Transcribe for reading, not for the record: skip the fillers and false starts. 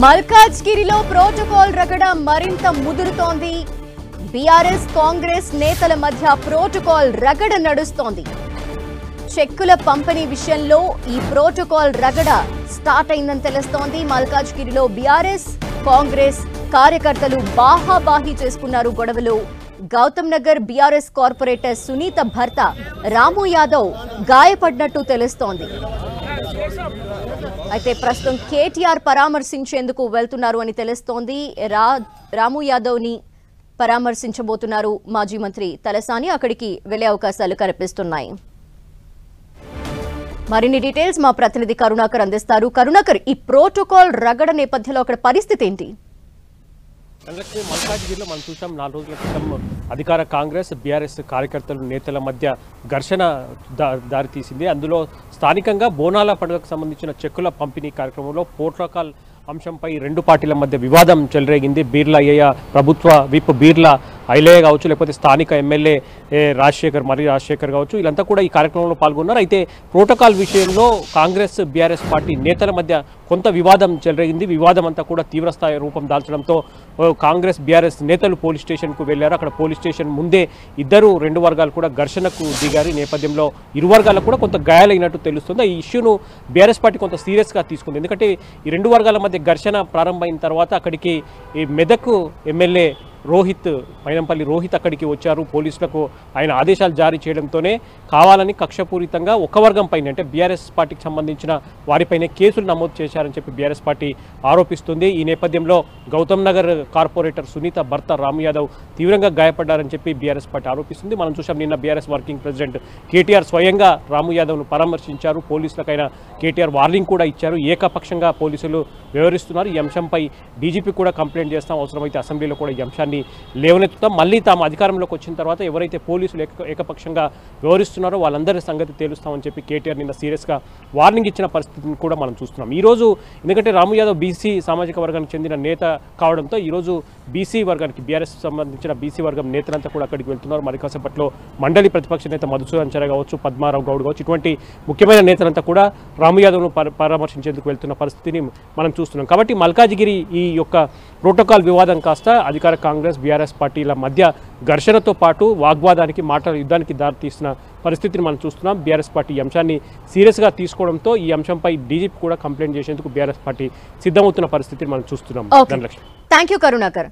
మల్కాజ్గిరిలో ప్రోటోకాల్ రగడ మరింత ముదురుతోంది. బీఆర్ఎస్ కాంగ్రెస్ నేతల మధ్య ప్రోటోకాల్ రగడ నడుస్తోంది. చెక్కుల పంపిణీ విషయంలో ఈ ప్రోటోకాల్ రగడ స్టార్ట్ అయిందని తెలుస్తోంది. మల్కాజ్గిరిలో బీఆర్ఎస్ కాంగ్రెస్ కార్యకర్తలు బాహాబాహి చేసుకున్నారు గొడవలు. గౌతమ్ నగర్ బీఆర్ఎస్ కార్పొరేటర్ సునీత భర్త రాము యాదవ్ గాయపడినట్టు తెలుస్తోంది. అయితే ప్రస్తుతం కేటీఆర్ పరామర్శించేందుకు వెళ్తున్నారు అని తెలుస్తోంది. రాము యాదవ్ ని పరామర్శించబోతున్నారు మాజీ మంత్రి తలసాని. అక్కడికి వెళ్లే అవకాశాలు కనిపిస్తున్నాయి. మరిన్ని డీటెయిల్స్ మా ప్రతినిధి కరుణాకర్ అందిస్తారు. కరుణాకర్, ఈ ప్రోటోకాల్ రగడ నేపథ్యంలో అక్కడ పరిస్థితి ఏంటి? మల్కాజ్గిరిలో మనం చూసాం 4 రోజుల క్రితం అధికార కాంగ్రెస్ బీఆర్ఎస్ కార్యకర్తలు నేతల మధ్య ఘర్షణ దారితీసింది. అందులో స్థానికంగా బోనాల పండుగకు సంబంధించిన చెక్కుల పంపిణీ కార్యక్రమంలో ప్రోటోకాల్ అంశంపై రెండు పార్టీల మధ్య వివాదం చెలరేగింది. బీర్లా అయ్యయ్య ప్రభుత్వ విప్ బీర్లా ఐలయ్య కావచ్చు, లేకపోతే స్థానిక ఎమ్మెల్యే రాజశేఖర్ కావచ్చు, వీళ్ళంతా కూడా ఈ కార్యక్రమంలో పాల్గొన్నారు. అయితే ప్రోటోకాల్ విషయంలో కాంగ్రెస్ బీఆర్ఎస్ పార్టీ నేతల మధ్య కొంత వివాదం చెలరేగింది. వివాదం అంతా కూడా తీవ్రస్థాయి రూపం దాల్చడంతో కాంగ్రెస్ బీఆర్ఎస్ నేతలు పోలీస్ స్టేషన్కు వెళ్లారు. అక్కడ పోలీస్ స్టేషన్ ముందే రెండు వర్గాలు కూడా ఘర్షణకు దిగారు. నేపథ్యంలో ఇరు వర్గాలకు కూడా కొంత గాయాలైనట్టు తెలుస్తుంది. ఈ ఇష్యూను బీఆర్ఎస్ పార్టీ కొంత సీరియస్గా తీసుకుంది. ఎందుకంటే ఈ రెండు వర్గాల మధ్య ఘర్షణ ప్రారంభమైన తర్వాత అక్కడికి ఈ మెదక్ ఎమ్మెల్యే మైనంపల్లి రోహిత్ అక్కడికి వచ్చారు. పోలీసులకు ఆయన ఆదేశాలు జారీ చేయడంతోనే కావాలని కక్షపూరితంగా ఒక వర్గం పైన, అంటే బీఆర్ఎస్ పార్టీకి సంబంధించిన వారిపైనే కేసులు నమోదు చేశారని చెప్పి బీఆర్ఎస్ పార్టీ ఆరోపిస్తుంది. ఈ నేపథ్యంలో గౌతమ్ నగర్ కార్పొరేటర్ సునీత భర్త రాము యాదవ్ తీవ్రంగా గాయపడ్డారని చెప్పి బీఆర్ఎస్ పార్టీ ఆరోపిస్తుంది. మనం చూసాం, నిన్న బీఆర్ఎస్ వర్కింగ్ ప్రెసిడెంట్ కేటీఆర్ స్వయంగా రాము యాదవ్ను పరామర్శించారు. పోలీసులకైనా కేటీఆర్ వార్నింగ్ కూడా ఇచ్చారు. ఏకపక్షంగా పోలీసులు వ్యవహరిస్తున్నారు. ఈ అంశంపై డీజీపీ కూడా కంప్లైంట్ చేస్తాం, అవసరమైతే అసెంబ్లీలో కూడా ఈ అంశాన్ని లేవనెత్తుతాం. మళ్ళీ తాము అధికారంలోకి వచ్చిన తర్వాత ఎవరైతే పోలీసులు ఏకపక్షంగా వ్యవహరిస్తున్నారో వాళ్ళందరి సంగతి తేలుస్తామని చెప్పి కేటీఆర్ నిన్న సీరియస్గా వార్నింగ్ ఇచ్చిన పరిస్థితిని కూడా మనం చూస్తున్నాం. ఈరోజు ఎందుకంటే రాము యాదవ్ బీసీ సామాజిక వర్గానికి చెందిన నేత కావడంతో ఈరోజు బీసీ వర్గానికి, బీఆర్ఎస్ సంబంధించిన బీసీ వర్గం నేతలంతా కూడా అక్కడికి వెళ్తున్నారు. మరి కాసేపట్లో మండలి ప్రతిపక్ష నేత మధుసూదన్ చారి కావచ్చు, పద్మారావు గౌడ్ కావచ్చు, ఇటువంటి ముఖ్యమైన నేతలంతా కూడా రాము యాదవ్ను పరామర్శించేందుకు వెళ్తున్న పరిస్థితిని మనం చూస్తున్నాం. కాబట్టి మల్కాజ్గిరి ఈ యొక్క ప్రోటోకాల్ వివాదం కాస్త అధికార కాంగ్రెస్ బీఆర్ఎస్ పార్టీల మధ్య ఘర్షణతో పాటు వాగ్వాదానికి, మాటల యుద్ధానికి దారితీస్తున్న పరిస్థితిని మనం చూస్తున్నాం. బీఆర్ఎస్ పార్టీ ఈ అంశాన్ని సీరియస్గా తీసుకోవడంతో ఈ అంశంపై డీజీపీ కూడా కంప్లైంట్ చేసేందుకు బీఆర్ఎస్ పార్టీ సిద్ధమవుతున్న పరిస్థితిని మనం చూస్తున్నాం. Thank you Karunakar.